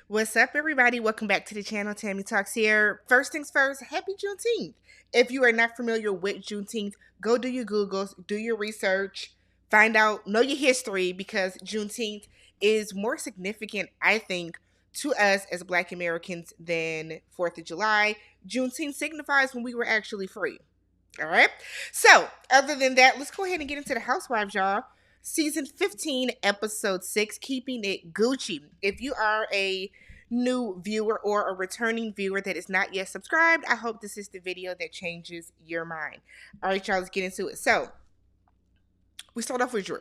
What's up, everybody? Welcome back to the channel. Tammy Talks here. First things first, happy Juneteenth. If you are not familiar with Juneteenth, go do your Googles, do your research, find out, know your history because Juneteenth is more significant, I think, to us as Black Americans than 4th of July. Juneteenth signifies when we were actually free. All right. So, other than that, let's go ahead and get into the Housewives, y'all. Season 15, episode 6, Keeping It Gucci. If you are a new viewer or a returning viewer that is not yet subscribed, I hope this is the video that changes your mind. All right, y'all, let's get into it. So, we start off with Drew.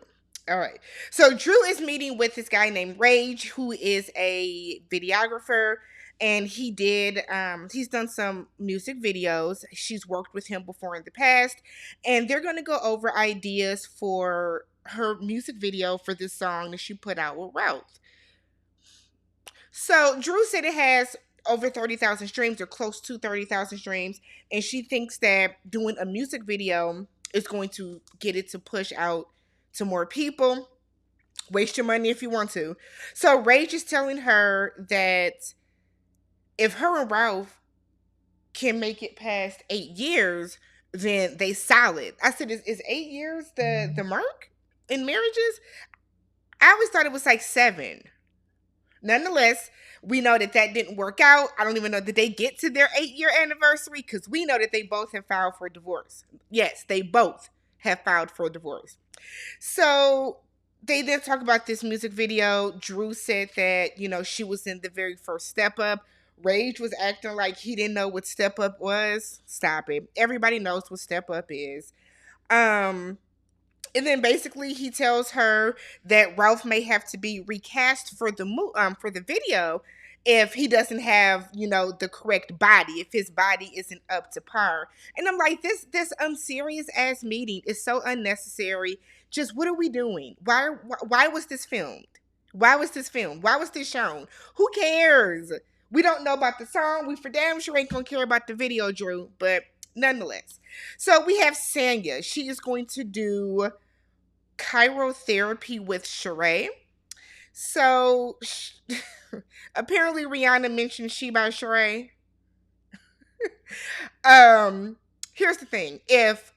All right. So Drew is meeting with this guy named Rage, who is a videographer, and he's done some music videos. She's worked with him before in the past, and they're gonna go over ideas for her music video for this song that she put out with RHOA. So Drew said it has over 30,000 streams or close to 30,000 streams, and she thinks that doing a music video is going to get it to push out to more people. Waste your money if you want to. So Rage is telling her that if her and Ralph can make it past 8 years, then they solid. I said, is 8 years the mark in marriages? I always thought it was like 7. Nonetheless, we know that didn't work out. I don't even know, did they get to their 8-year anniversary? Because we know that they both have filed for divorce. Yes, they both have filed for divorce. So they then talk about this music video. Drew said that, she was in the very first Step Up. Rage was acting like he didn't know what Step Up was. Stop it. Everybody knows what Step Up is. And then basically he tells her that Ralph may have to be recast for the video if he doesn't have, the correct body, if his body isn't up to par. And I'm like, this unserious ass meeting is so unnecessary. Just what are we doing? Why was this filmed? Why was this filmed? Why was this shown? Who cares? We don't know about the song. We for damn sure ain't gonna care about the video, Drew, but nonetheless. So we have Sanya. She is going to do chirotherapy with Sheree. So apparently Rihanna mentioned She by Sheree. Here's the thing. If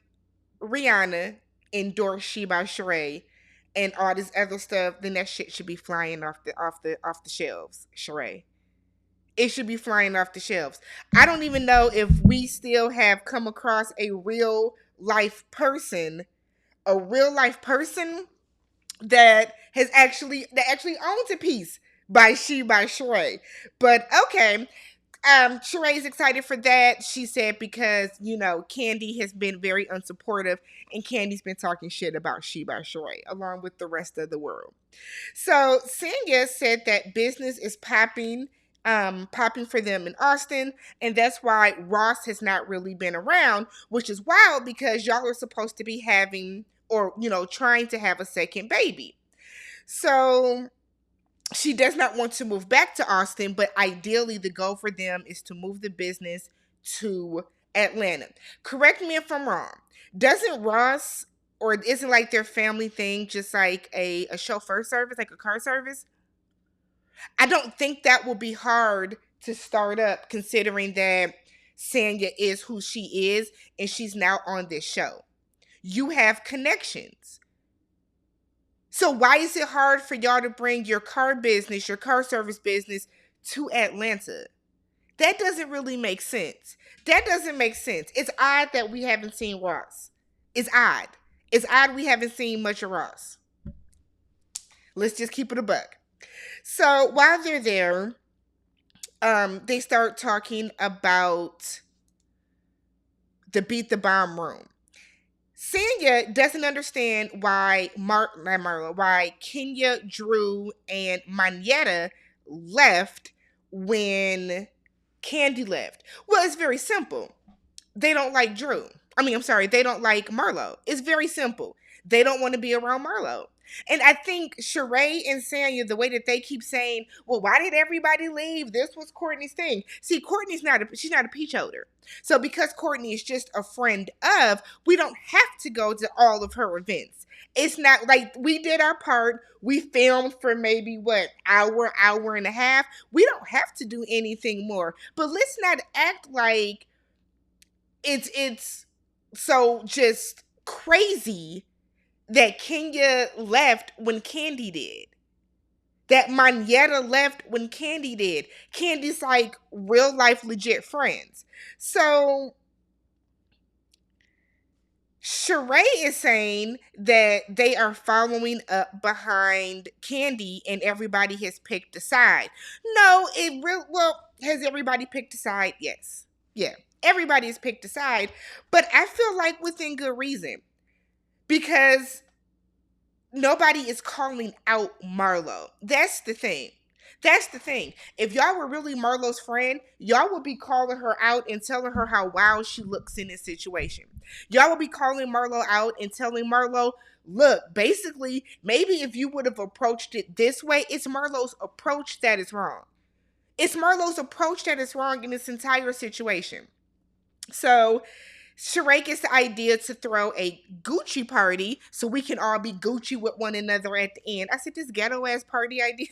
Rihanna endorsed She by Sheree and all this other stuff, then that shit should be flying off the shelves, Sheree. It should be flying off the shelves. I don't even know if we still have come across a real life person that actually owns a piece by Sheree. But okay. Sheree's excited for that. She said because, KANDI has been very unsupportive and KANDI's been talking shit about She by Sheree along with the rest of the world. So Sanya said that business is popping for them in Austin, and that's why Ross has not really been around, which is wild because y'all are supposed to be having or, trying to have a second baby. So she does not want to move back to Austin, but ideally the goal for them is to move the business to Atlanta. Correct me if I'm wrong. Doesn't Ross, or isn't like their family thing just like a chauffeur service, like a car service? I don't think that will be hard to start up considering that Sanya is who she is and she's now on this show. You have connections. So why is it hard for y'all to bring your car business, your car service business to Atlanta? That doesn't really make sense. That doesn't make sense. It's odd that we haven't seen Ross. It's odd. It's odd we haven't seen much of Ross. Let's just keep it a buck. So while they're there, they start talking about the Beat the Bomb room. Sanya doesn't understand why why Kenya, Drew, and Manetta left when KANDI left. Well, it's very simple. They don't like Drew. They don't like Marlo. It's very simple. They don't want to be around Marlo. And I think Sheree and Sanya, the way that they keep saying, well, why did everybody leave? This was Courtney's thing. See, she's not a peach holder. So because Courtney is just a friend of, we don't have to go to all of her events. It's not like we did our part. We filmed for maybe hour and a half. We don't have to do anything more. But let's not act like it's so just crazy that Kenya left when KANDI did. That Monyetta left when KANDI did. KANDI's like real life legit friends. So Sheree is saying that they are following up behind KANDI and everybody has picked a side. No, has everybody picked a side? Yes. Yeah. Everybody's picked a side, but I feel like within good reason. Because nobody is calling out Marlo. That's the thing. That's the thing. If y'all were really Marlo's friend, y'all would be calling her out and telling her how wild she looks in this situation. Y'all would be calling Marlo out and telling Marlo, look, basically, maybe if you would have approached it this way, it's Marlo's approach that is wrong. It's Marlo's approach that is wrong in this entire situation. So Sheree gets the idea to throw a Gucci party so we can all be Gucci with one another at the end. I said, this ghetto ass party idea.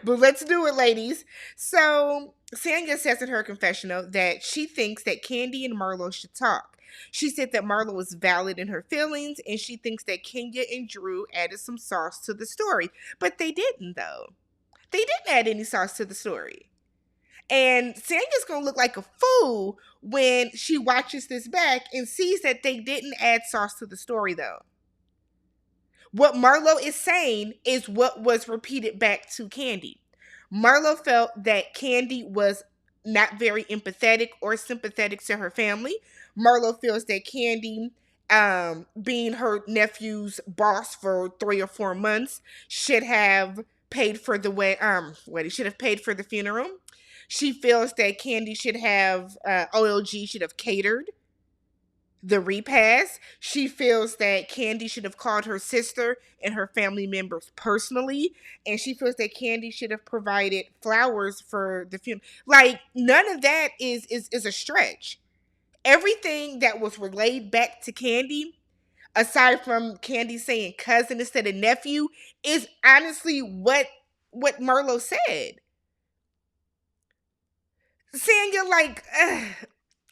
But let's do it, ladies. So Sanya says in her confessional that she thinks that KANDI and Marlo should talk. She said that Marlo was valid in her feelings and she thinks that Kenya and Drew added some sauce to the story. But they didn't, though. They didn't add any sauce to the story. And Sanya's going to look like a fool when she watches this back and sees that they didn't add sauce to the story, though. What Marlo is saying is what was repeated back to KANDI. Marlo felt that KANDI was not very empathetic or sympathetic to her family. Marlo feels that KANDI, being her nephew's boss for 3 or 4 months, should have paid for the wedding, should have paid for the funeral. She feels that KANDI should have, OLG should have catered the repast. She feels that KANDI should have called her sister and her family members personally. And she feels that KANDI should have provided flowers for the funeral. Like, none of that is a stretch. Everything that was relayed back to KANDI, aside from KANDI saying cousin instead of nephew, is honestly what Marlo said. Sanya, like,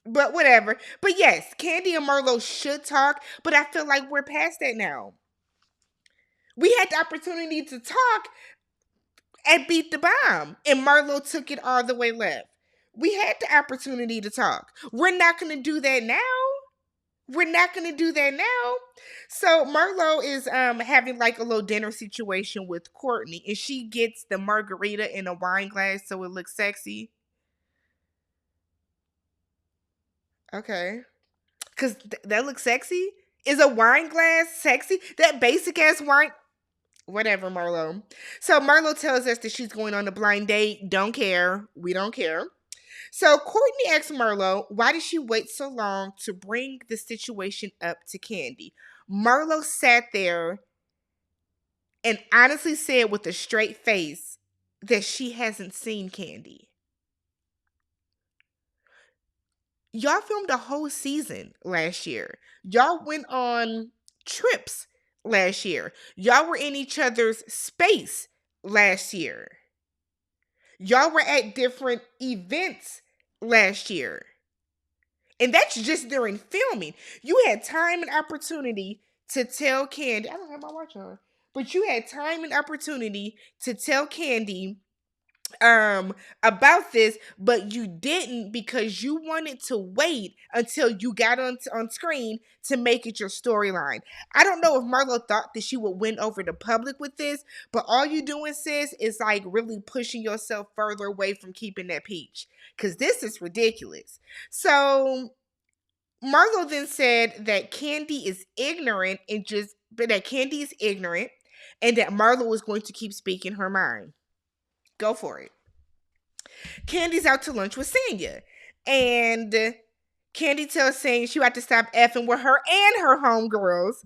but whatever. But yes, KANDI and Marlo should talk, but I feel like we're past that now. We had the opportunity to talk and beat the bomb, and Marlo took it all the way left. We had the opportunity to talk. We're not going to do that now. We're not going to do that now. So Marlo is having like a little dinner situation with Courtney, and she gets the margarita in a wine glass so it looks sexy. Okay. Because that looks sexy? Is a wine glass sexy? That basic ass wine. Whatever, Marlo. So Marlo tells us that she's going on a blind date. Don't care. We don't care. So Courtney asks Marlo, why did she wait so long to bring the situation up to KANDI? Marlo sat there and honestly said with a straight face that she hasn't seen KANDI. Y'all filmed a whole season last year. Y'all went on trips last year. Y'all were in each other's space last year. Y'all were at different events last year. And that's just during filming. You had time and opportunity to tell KANDI. I don't have my watch on. But you had time and opportunity to tell KANDI about this, but you didn't because you wanted to wait until you got on screen to make it your storyline. I don't know if Marlo thought that she would win over the public with this, but all you doing, sis, is like really pushing yourself further away from keeping that peach, because this is ridiculous. So Marlo then said that KANDI is ignorant and that Marlo is going to keep speaking her mind. Go for it. KANDI's out to lunch with Sanya. And KANDI tells Sanya she had to stop effing with her and her homegirls.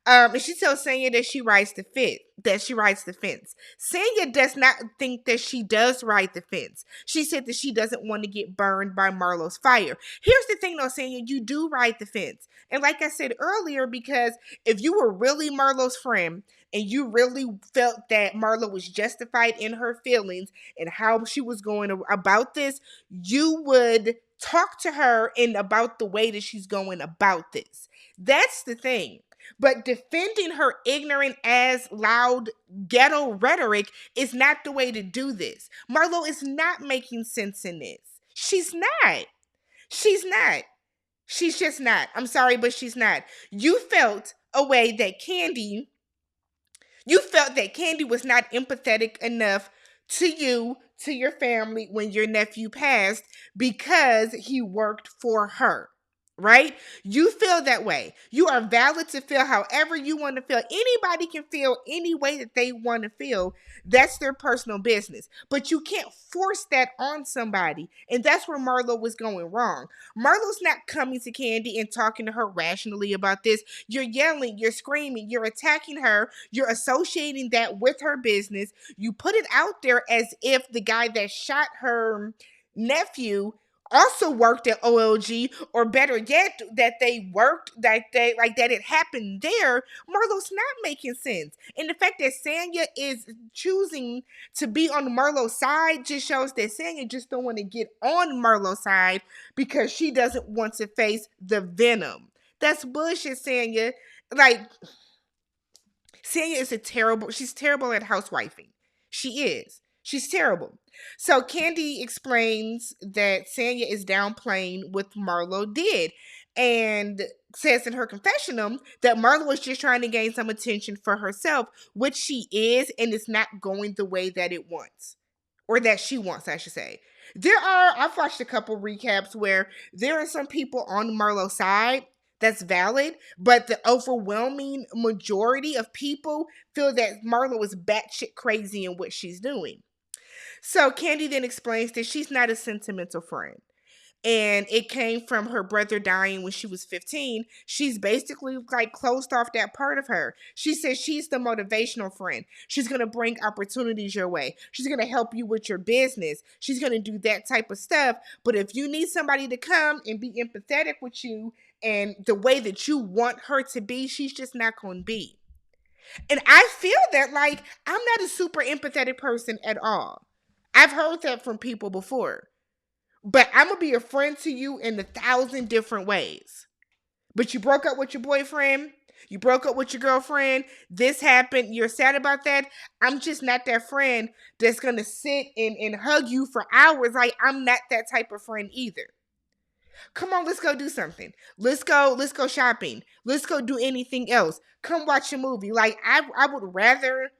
And she tells Sanya that she rides the fence. That she rides the fence. Sanya does not think that she does ride the fence. She said that she doesn't want to get burned by Marlo's fire. Here's the thing, though, Sanya, you do ride the fence. And like I said earlier, because if you were really Marlo's friend and you really felt that Marlo was justified in her feelings and how she was going about this, you would talk to her and about the way that she's going about this. That's the thing. But defending her ignorant as loud ghetto rhetoric is not the way to do this. Marlo is not making sense in this. She's not. She's not. She's just not. I'm sorry, but she's not. You felt a way that Kandi was not empathetic enough to you, to your family when your nephew passed because he worked for her. Right? You feel that way. You are valid to feel however you want to feel. Anybody can feel any way that they want to feel. That's their personal business. But you can't force that on somebody. And that's where Marlo was going wrong. Marlo's not coming to Kandi and talking to her rationally about this. You're yelling, you're screaming, you're attacking her, you're associating that with her business. You put it out there as if the guy that shot her nephew also worked at OLG, or better yet, that that it happened there. Marlo's not making sense. And the fact that Sanya is choosing to be on Marlo's side just shows that Sanya just don't want to get on Marlo's side because she doesn't want to face the venom. That's bullshit, Sanya. Like, Sanya is she's terrible at housewifing. She is. She's terrible. So Kandi explains that Sanya is downplaying what Marlo did and says in her confessional that Marlo was just trying to gain some attention for herself, which she is, and it's not going the way that it wants. Or that she wants, I should say. I've watched a couple recaps where there are some people on Marlo's side that's valid, but the overwhelming majority of people feel that Marlo is batshit crazy in what she's doing. So Kandi then explains that she's not a sentimental friend. And it came from her brother dying when she was 15. She's basically like closed off that part of her. She says she's the motivational friend. She's going to bring opportunities your way. She's going to help you with your business. She's going to do that type of stuff. But if you need somebody to come and be empathetic with you and the way that you want her to be, she's just not going to be. And I feel that, like, I'm not a super empathetic person at all. I've heard that from people before. But I'm going to be a friend to you in 1,000 different ways. But you broke up with your boyfriend. You broke up with your girlfriend. This happened. You're sad about that. I'm just not that friend that's going to sit and hug you for hours. Like, I'm not that type of friend either. Come on, let's go do something. Let's go shopping. Let's go do anything else. Come watch a movie. Like, I would rather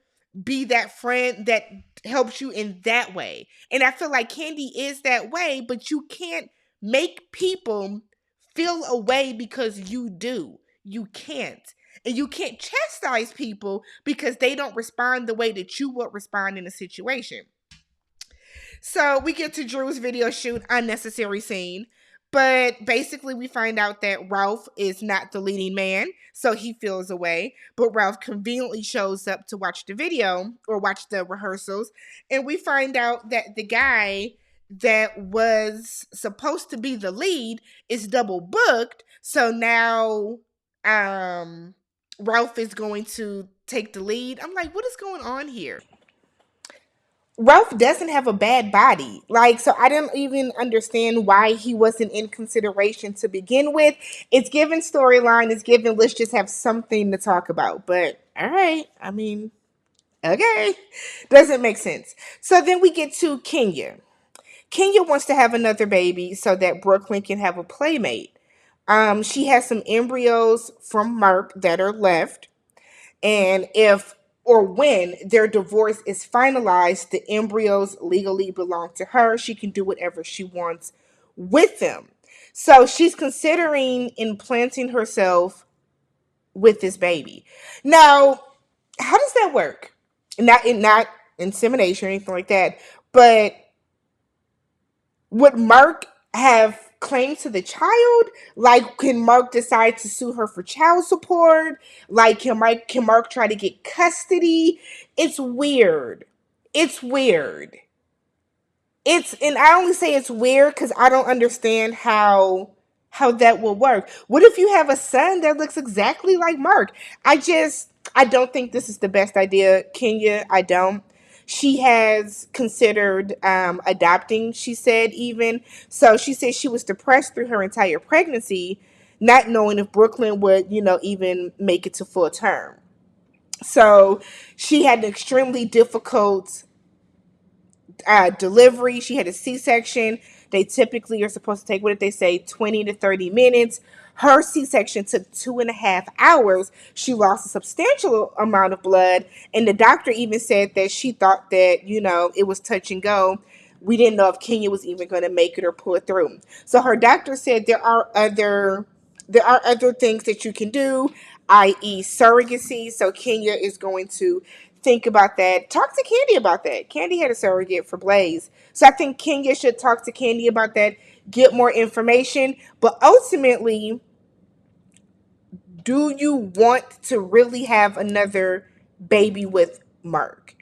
be that friend that helps you in that way. And I feel like Kandi is that way, but you can't make people feel a way because you do. You can't. And you can't chastise people because they don't respond the way that you would respond in a situation. So we get to Drew's video shoot, unnecessary scene. But basically, we find out that Ralph is not the leading man, so he feels away. But Ralph conveniently shows up to watch the video or watch the rehearsals. And we find out that the guy that was supposed to be the lead is double booked. So now Ralph is going to take the lead. I'm like, what is going on here? Ralph doesn't have a bad body. Like, so I didn't even understand why he wasn't in consideration to begin with. It's given storyline, it's given let's just have something to talk about. But all right, I mean, okay. Doesn't make sense. So then we get to Kenya. Kenya wants to have another baby so that Brooklyn can have a playmate. She has some embryos from Mark that are left. And if or when their divorce is finalized, the embryos legally belong to her. She can do whatever she wants with them. So she's considering implanting herself with this baby. Now, how does that work? Not insemination or anything like that, but would Mark have claim to the child? Like, can Mark decide to sue her for child support? Like, can Mark try to get custody? It's weird. It's weird. And I only say it's weird because I don't understand how that will work. What if you have a son that looks exactly like Mark? I don't think this is the best idea, Kenya. I don't. She has considered adopting, she said, even. So she said she was depressed through her entire pregnancy, not knowing if Brooklyn would, even make it to full term. So she had an extremely difficult delivery. She had a C-section. They typically are supposed to take, what did they say, 20 to 30 minutes. Her C-section took 2.5 hours. She lost a substantial amount of blood. And the doctor even said that she thought that, it was touch and go. We didn't know if Kenya was even going to make it or pull it through. So her doctor said there are other things that you can do, i.e. surrogacy. So Kenya is going to think about that. Talk to Kandi about that. Kandi had a surrogate for Blaze. So I think Kenya should talk to Kandi about that, get more information. But ultimately, do you want to really have another baby with Mark?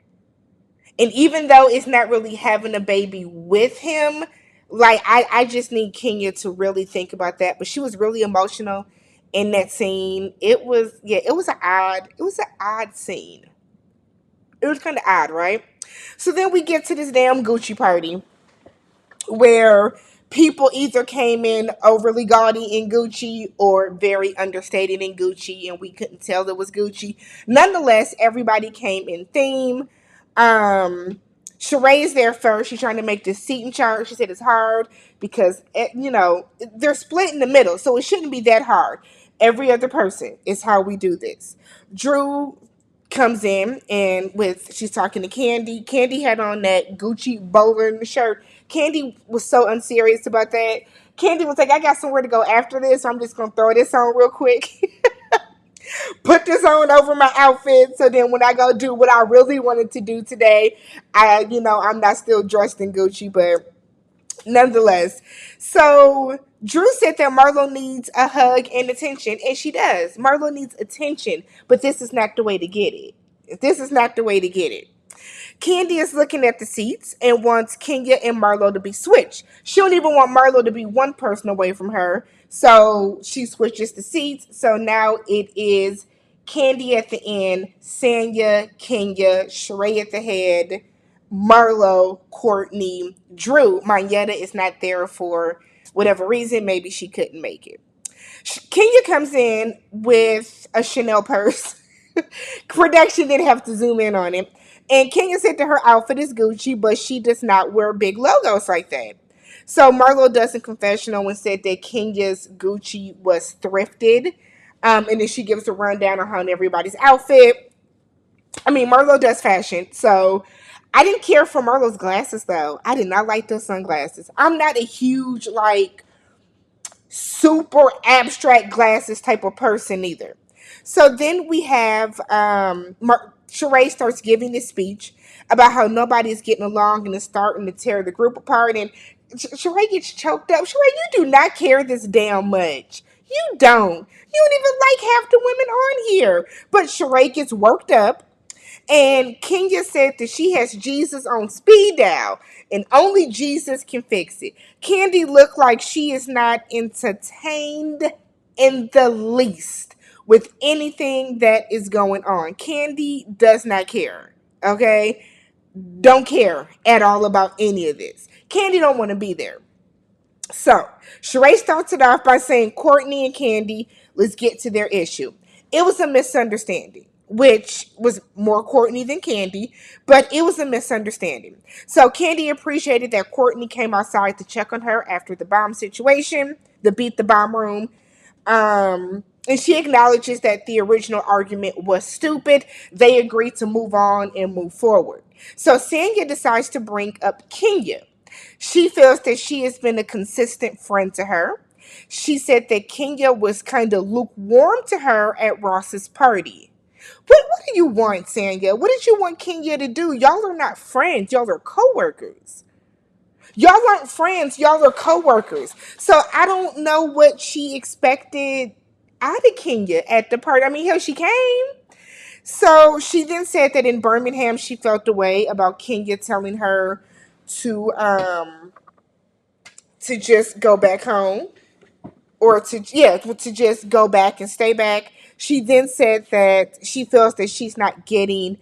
And even though it's not really having a baby with him, like I just need Kenya to really think about that. But she was really emotional in that scene. It was an odd scene. It was kind of odd, right? So then we get to this damn Gucci party where people either came in overly gaudy in Gucci or very understated in Gucci, and we couldn't tell it was Gucci. Nonetheless, everybody came in theme. Sheree's there first. She's trying to make this seating chart. She said it's hard because, they're split in the middle, so it shouldn't be that hard. Every other person is how we do this. Drew comes in and she's talking to Kandi. Kandi had on that Gucci bowler shirt. Kandi was so unserious about that. Kandi was like, I got somewhere to go after this, so I'm just gonna throw this on real quick. Put this on over my outfit so then when I go do what I really wanted to do today, I'm not still dressed in Gucci, but nonetheless. So Drew said that Marlo needs a hug and attention, and she does. Marlo needs attention, but this is not the way to get it. This is not the way to get it. Kandi is looking at the seats and wants Kenya and Marlo to be switched. She don't even want Marlo to be one person away from her, so she switches the seats. So now it is Kandi at the end, Sanya, Kenya, Sheree at the head, Marlo, Courtney, Drew. Marietta is not there for whatever reason. Maybe she couldn't make it. Kenya comes in with a Chanel purse. Production didn't have to zoom in on it. And Kenya said that her outfit is Gucci, but she does not wear big logos like that. So Marlo does a confessional and said that Kenya's Gucci was thrifted. And then she gives a rundown on how everybody's outfit. I mean, Marlo does fashion. So I didn't care for Marlo's glasses, though. I did not like those sunglasses. I'm not a huge, super abstract glasses type of person either. So then we have Sheree starts giving this speech about how nobody's getting along and is starting to tear the group apart. And Sheree gets choked up. Sheree, you do not care this damn much. You don't. You don't even like half the women on here. But Sheree gets worked up. And Kenya said that she has Jesus on speed dial and only Jesus can fix it. Kandi looked like she is not entertained in the least with anything that is going on. Kandi does not care. Okay? Don't care at all about any of this. Kandi don't want to be there. So, Sheree starts it off by saying, Courtney and Kandi, let's get to their issue. It was a misunderstanding, which was more Courtney than Kandi, but it was a misunderstanding. So, Kandi appreciated that Courtney came outside to check on her after the bomb situation, the beat the bomb room. And she acknowledges that the original argument was stupid. They agreed to move on and move forward. So, Sanya decides to bring up Kenya. She feels that she has been a consistent friend to her. She said that Kenya was kind of lukewarm to her at Ross's party. What do you want, Sanya? What did you want Kenya to do? Y'all are not friends. Y'all are co-workers. Y'all aren't friends. Y'all are co-workers. So I don't know what she expected out of Kenya at the party. I mean, hell, she came. So she then said that in Birmingham she felt the way about Kenya telling her to um to just go back home, or to just go back and stay back. She then said that she feels that she's not getting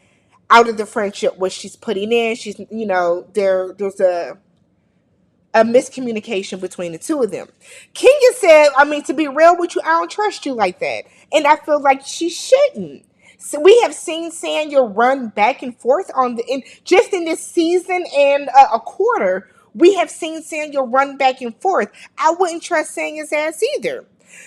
out of the friendship what she's putting in. She's, there's a miscommunication between the two of them. Kenya said, I mean, to be real with you, I don't trust you like that. And I feel like she shouldn't. So we have seen Sanya run back and forth just in this season and a quarter. We have seen Sanya run back and forth. I wouldn't trust Sanya's ass either.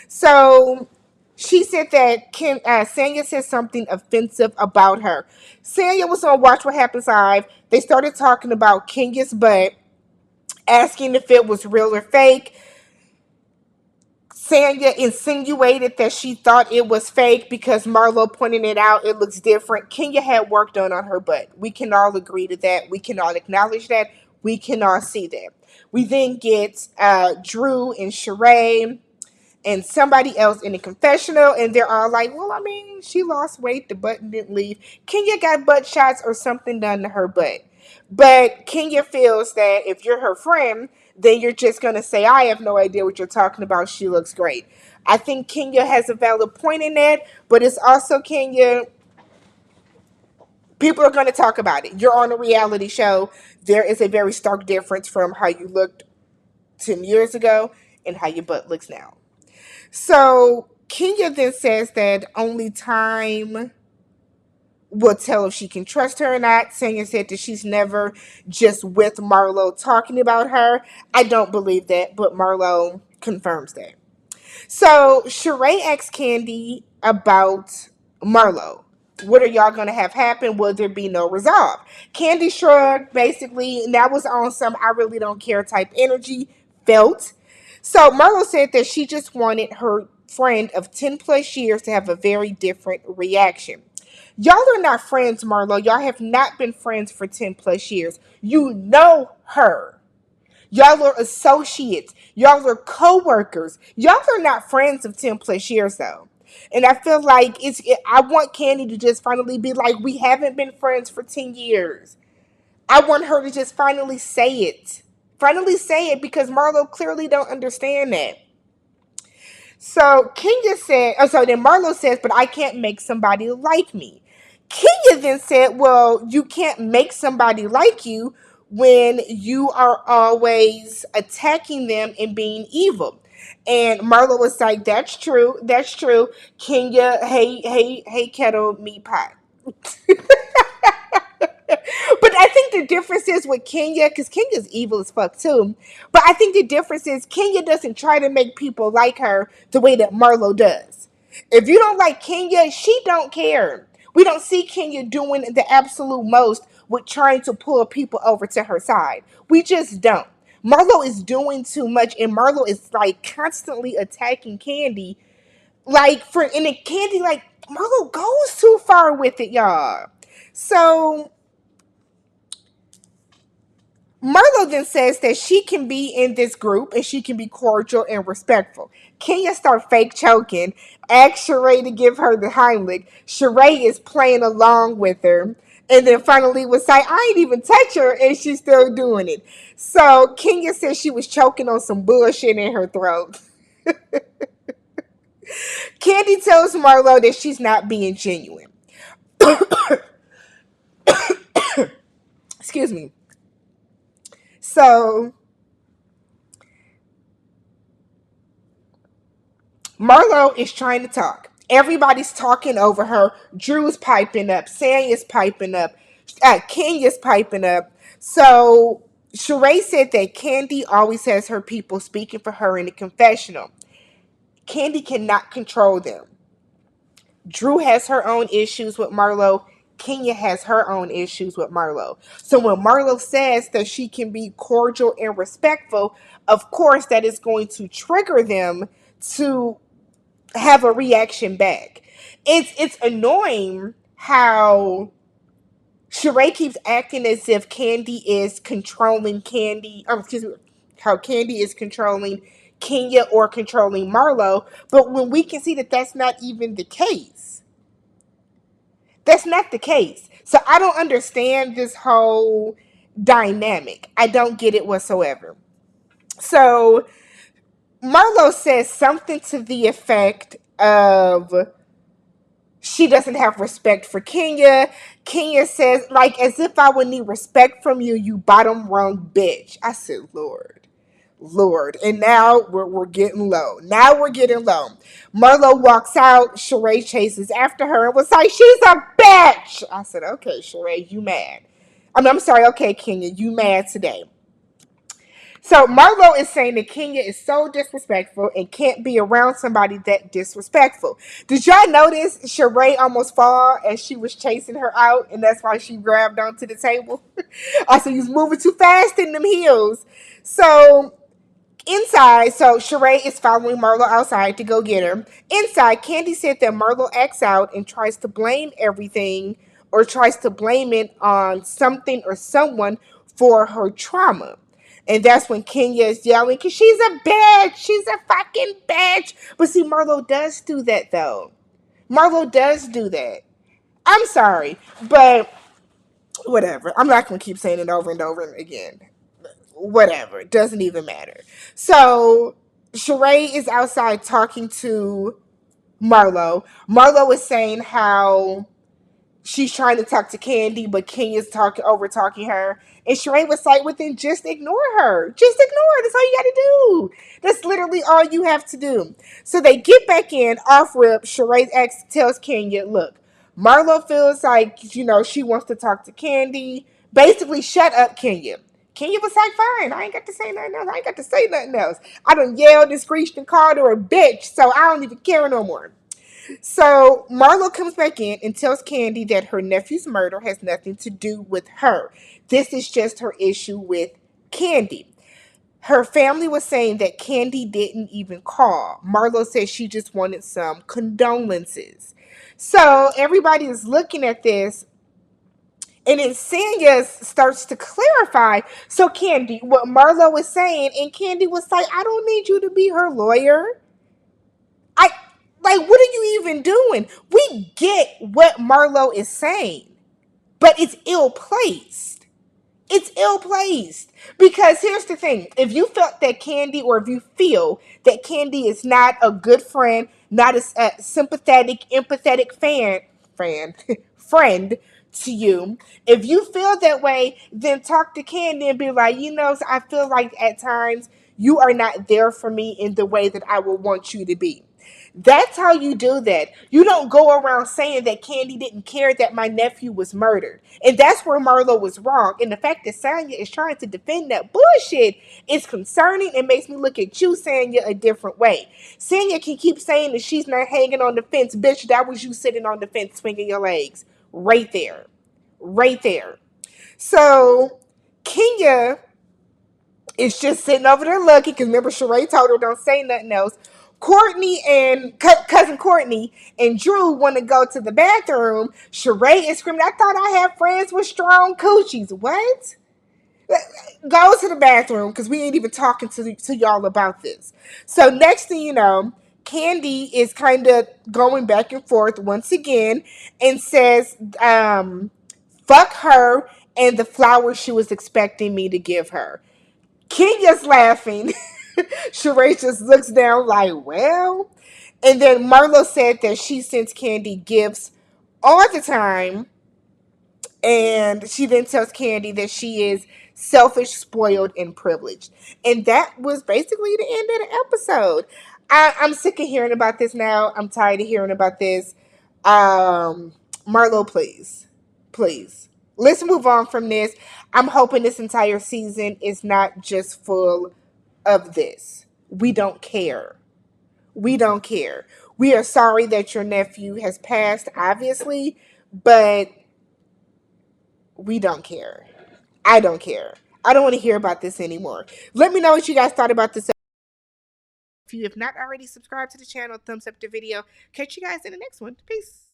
So she said that Sanya said something offensive about her. Sanya was on Watch What Happens Live. They started talking about Kenya's butt, asking if it was real or fake. Sanya insinuated that she thought it was fake because Marlo pointed it out. It looks different. Kenya had work done on her butt. We can all agree to that. We can all acknowledge that. We can all see that. We then get Drew and Sheree and somebody else in the confessional, and they're all like, well, I mean, she lost weight, the butt didn't leave. Kenya got butt shots or something done to her butt. But Kenya feels that if you're her friend, then you're just going to say, I have no idea what you're talking about. She looks great. I think Kenya has a valid point in that, but it's also, Kenya, people are going to talk about it. You're on a reality show. There is a very stark difference from how you looked 10 years ago and how your butt looks now. So Kenya then says that only time will tell if she can trust her or not. Sanya said that she's never just with Marlo talking about her. I don't believe that, but Marlo confirms that. So Sheree asked KANDI about Marlo. What are y'all gonna have happen? Will there be no resolve? KANDI shrugged, basically, and that was on some I really don't care type energy felt. So Marlo said that she just wanted her friend of 10 plus years to have a very different reaction. Y'all are not friends, Marlo. Y'all have not been friends for 10 plus years. You know her. Y'all are associates. Y'all are co-workers. Y'all are not friends of 10 plus years though. And I feel like I want KANDI to just finally be like, we haven't been friends for 10 years. I want her to just finally say it. Finally say it, because Marlo clearly don't understand that. So Kenya said, oh, so then Marlo says, but I can't make somebody like me. Kenya then said, well, you can't make somebody like you when you are always attacking them and being evil. And Marlo was like, that's true. That's true. Kenya, hey, kettle meat pot. But I think the difference is with Kenya, because Kenya's evil as fuck too. But I think the difference is Kenya doesn't try to make people like her the way that Marlo does. If you don't like Kenya, she don't care. We don't see Kenya doing the absolute most with trying to pull people over to her side. We just don't. Marlo is doing too much, and Marlo is like constantly attacking KANDI. And then KANDI, like, Marlo goes too far with it, y'all. So Marlo then says that she can be in this group and she can be cordial and respectful. Kenya start fake choking, asks Sheree to give her the Heimlich. Sheree is playing along with her. And then finally was like, I ain't even touch her, and she's still doing it. So Kenya says she was choking on some bullshit in her throat. KANDI tells Marlo that she's not being genuine. Excuse me. So Marlo is trying to talk. Everybody's talking over her. Drew's piping up. Sanya's piping up. Kenya's piping up. So Sheree said that KANDI always has her people speaking for her in the confessional. KANDI cannot control them. Drew has her own issues with Marlo. Kenya has her own issues with Marlo. So when Marlo says that she can be cordial and respectful, of course that is going to trigger them to have a reaction back. It's annoying how Sheree keeps acting as if Kandi is controlling excuse me, how Kandi is controlling Kenya or controlling Marlo. But when we can see that that's not even the case. That's not the case. So I don't understand this whole dynamic. I don't get it whatsoever. So Marlo says something to the effect of she doesn't have respect for Kenya. Kenya says, like, as if I would need respect from you, you bottom rung bitch. I said, Lord. Lord. And now we're getting low. Now we're getting low. Marlo walks out. Sheree chases after her and was like, she's a bitch. I said, okay, Sheree, you mad. I'm sorry, okay, Kenya, you mad today. So Marlo is saying that Kenya is so disrespectful and can't be around somebody that disrespectful. Did y'all notice Sheree almost fall as she was chasing her out, and that's why she grabbed onto the table? I said, "He's moving too fast in them heels." So inside, so Sheree is following Marlo outside to go get her. Inside, Kandi said that Marlo acts out and tries to blame everything or tries to blame it on something or someone for her trauma. And that's when Kenya is yelling, because she's a bitch. She's a fucking bitch. But see, Marlo does do that, though. Marlo does do that. I'm sorry, but whatever. I'm not going to keep saying it over and over again. Whatever. It doesn't even matter. So, Sheree is outside talking to Marlo. Marlo is saying how she's trying to talk to Kandi, but Kenya's over talking her. And Sheree was like, well, then just ignore her. Just ignore her. That's all you got to do. That's literally all you have to do. So they get back in, off rip. Sheree tells Kenya, look, Marlo feels like, she wants to talk to Kandi. Basically, shut up, Kenya. Kenya was like, fine, I ain't got to say nothing else. I ain't got to say nothing else. I done yelled and screeched and called her a bitch, so I don't even care no more. So Marlo comes back in and tells Kandi that her nephew's murder has nothing to do with her. This is just her issue with Kandi. Her family was saying that Kandi didn't even call. Marlo said she just wanted some condolences. So everybody is looking at this, and then Sanya starts to clarify. So Kandi, what Marlo was saying, and Kandi was like, I don't need you to be her lawyer. I like, what are you even doing? We get what Marlo is saying, but it's ill placed. It's ill placed because here's the thing: if you felt that Kandi, or if you feel that Kandi is not a good friend, not a sympathetic, empathetic fan, friend to you, if you feel that way, then talk to Kandi and be like, I feel like at times you are not there for me in the way that I would want you to be. That's how you do that. You don't go around saying that Kandi didn't care that my nephew was murdered. And that's where Marlo was wrong. And the fact that Sanya is trying to defend that bullshit is concerning. It makes me look at you, Sanya, a different way. Sanya can keep saying that she's not hanging on the fence. Bitch, that was you sitting on the fence swinging your legs. Right there. Right there. So, Kenya is just sitting over there looking, because remember Sheree told her don't say nothing else. Courtney and cousin Courtney and Drew want to go to the bathroom. Sheree is screaming, I thought I had friends with strong coochies. What? Go to the bathroom, because we ain't even talking to y'all about this. So next thing you know, Kandi is kind of going back and forth once again and says, fuck her and the flowers she was expecting me to give her. Kenya's laughing. Sheree just looks down like, well. And then Marlo said that she sends Kandi gifts all the time. And she then tells Kandi that she is selfish, spoiled, and privileged. And that was basically the end of the episode. I'm sick of hearing about this now. I'm tired of hearing about this. Marlo, please. Please. Let's move on from this. I'm hoping this entire season is not just full of this. We don't care. We don't care. We are sorry that your nephew has passed, obviously, but we don't care. I don't care. I don't want to hear about this anymore. Let me know what you guys thought about this. If you have not already subscribed to the channel, thumbs up the video. Catch you guys in the next one. Peace.